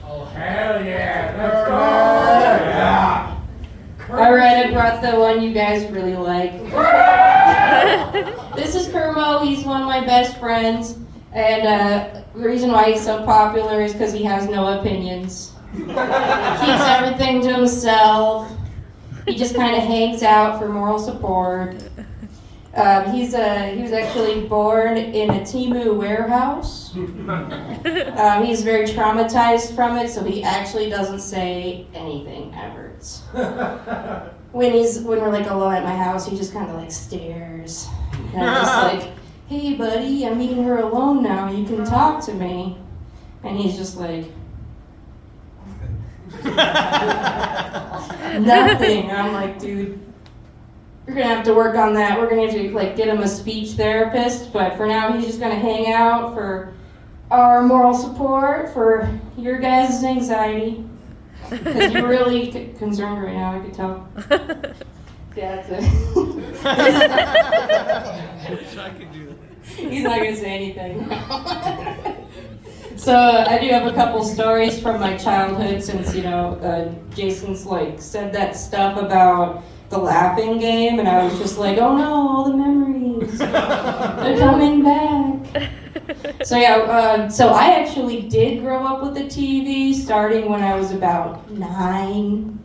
Oh, hell yeah. Let's go. Yeah. Alright, I brought the one you guys really like. This is Kermo. He's one of my best friends. And the reason why he's so popular is because he has no opinions. Keeps everything to himself. He just kind of hangs out for moral support. He was actually born in a Temu warehouse. He's very traumatized from it, so he actually doesn't say anything ever. When we're like alone at my house, he just kind of like stares. And I'm just like, hey buddy, I'm meeting her alone now, you can talk to me. And he's just like, nothing. I'm like, dude, you're gonna have to work on that. We're gonna have to like get him a speech therapist, but for now he's just gonna hang out for our moral support, for your guys' anxiety. Because you're really concerned right now, I could tell. Yeah, that's it. He's not gonna say anything. So I do have a couple stories from my childhood, since Jason's like said that stuff about the laughing game, and I was just like, oh no, all the memories, they're coming back. So yeah, so I actually did grow up with a TV starting when I was about 9.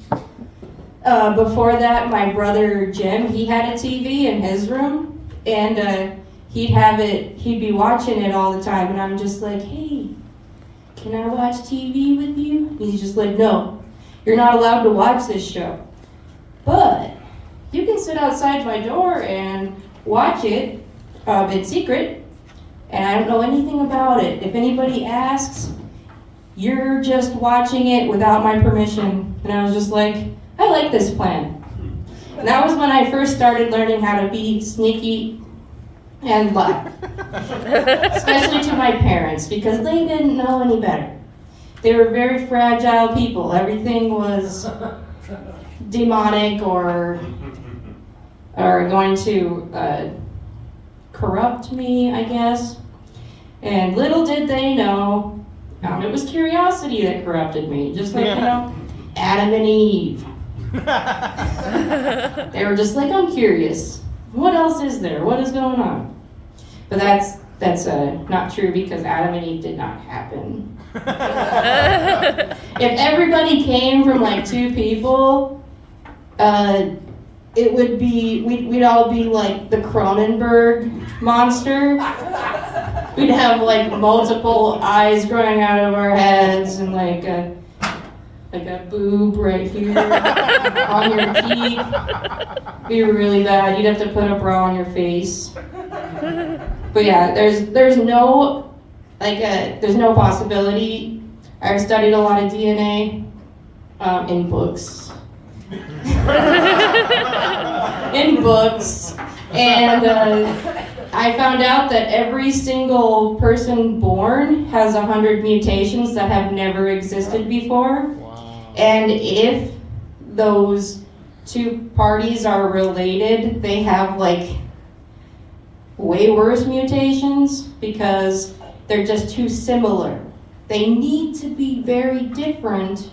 Before that, my brother Jim, he had a TV in his room, and he'd be watching it all the time, and I'm just like, hey, can I watch TV with you? And he's just like, no, you're not allowed to watch this show. But you can sit outside my door and watch it in secret, and I don't know anything about it. If anybody asks, you're just watching it without my permission. And I was just like, I like this plan. And that was when I first started learning how to be sneaky and lie. Especially to my parents, because they didn't know any better. They were very fragile people. Everything was demonic or going to corrupt me, I guess. And little did they know, it was curiosity that corrupted me. Just like, Adam and Eve. They were just like, I'm curious. What else is there? What is going on? But that's not true, because Adam and Eve did not happen. If everybody came from like 2 people, it would be, we'd all be like the Cronenberg monster. We'd have like multiple eyes growing out of our heads, and like a boob right here on your cheek. Be really bad. You'd have to put a bra on your face. But yeah, there's no possibility. I've studied a lot of DNA in books. And I found out that every single person born has 100 mutations that have never existed before. Wow. And if those 2 parties are related, they have like way worse mutations because they're just too similar. They need to be very different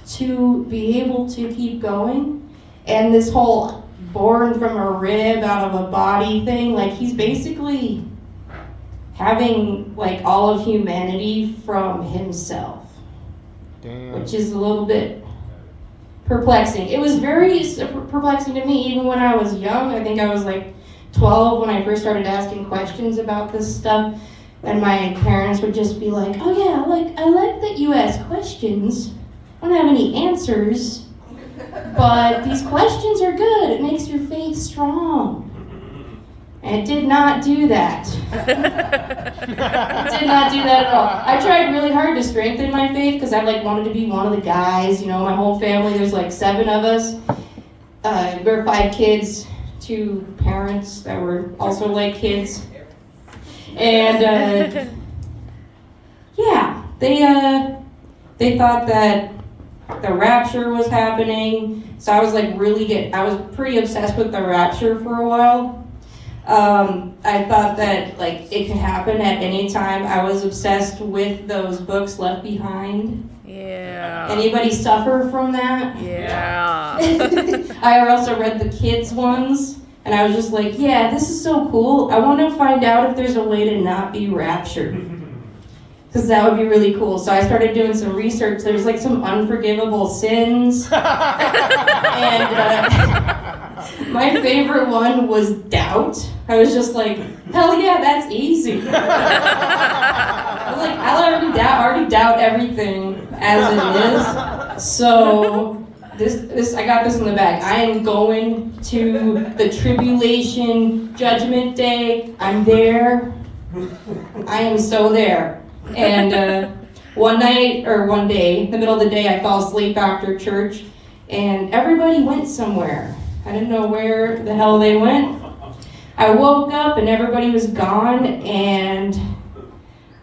to be able to keep going. And this whole born from a rib out of a body thing, like he's basically having like all of humanity from himself. Damn. Which is a little bit perplexing. It was very perplexing to me even when I was young. I think I was like 12 when I first started asking questions about this stuff, and my parents would just be like, oh yeah, I like that you ask questions. I don't have any answers. But these questions are good. It makes your faith strong. And it did not do that. It did not do that at all. I tried really hard to strengthen my faith because I wanted to be one of the guys. My whole family, there's 7 of us. We're 5 kids, 2 parents that were also like kids. And yeah, they thought that the rapture was happening, so I was I was pretty obsessed with the rapture for a while. I thought that like it could happen at any time. I was obsessed with those books Left Behind. Yeah. Anybody suffer from that? Yeah. I also read the kids ones, and I was just like, yeah, this is so cool. I want to find out if there's a way to not be raptured. Because that would be really cool. So I started doing some research. There's like some unforgivable sins. And my favorite one was doubt. I was just like, hell yeah, that's easy. I was like, I'll already doubt everything as it is. So this I got this in the bag. I am going to the tribulation judgment day. I'm there. I am so there. And one day, in the middle of the day, I fell asleep after church, and everybody went somewhere. I didn't know where the hell they went. I woke up and everybody was gone, and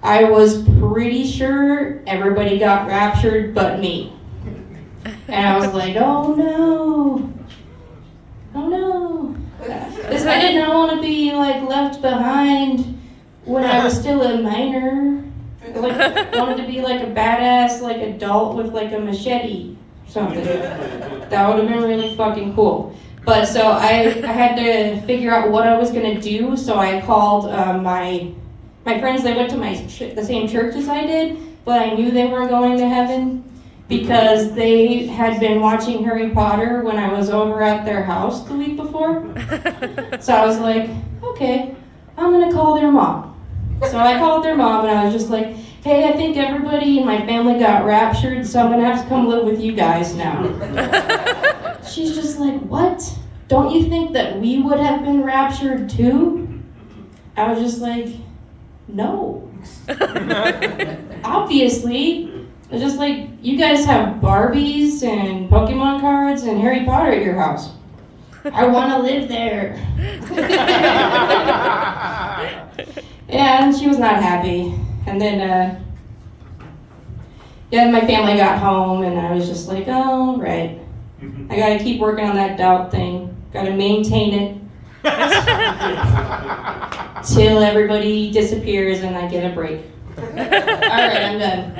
I was pretty sure everybody got raptured but me. And I was like, oh no. Oh no. I did not want to be like left behind when I was still a minor. I wanted to be like a badass like adult with like a machete or something. That would have been really fucking cool. But so I had to figure out what I was gonna do. So I called my friends. They went to the same church as I did, but I knew they weren't going to heaven because they had been watching Harry Potter when I was over at their house the week before. So I was like, okay, I'm gonna call their mom. So I called their mom and I was just like, hey, I think everybody in my family got raptured, so I'm gonna have to come live with you guys now. She's just like, what? Don't you think that we would have been raptured too? I was just like, no. Obviously. It's just like, you guys have Barbies and Pokemon cards and Harry Potter at your house. I want to live there. Yeah, and she was not happy. And then, my family got home, and I was just like, oh, right. I gotta keep working on that doubt thing. Gotta maintain it till everybody disappears and I get a break. All right, I'm done.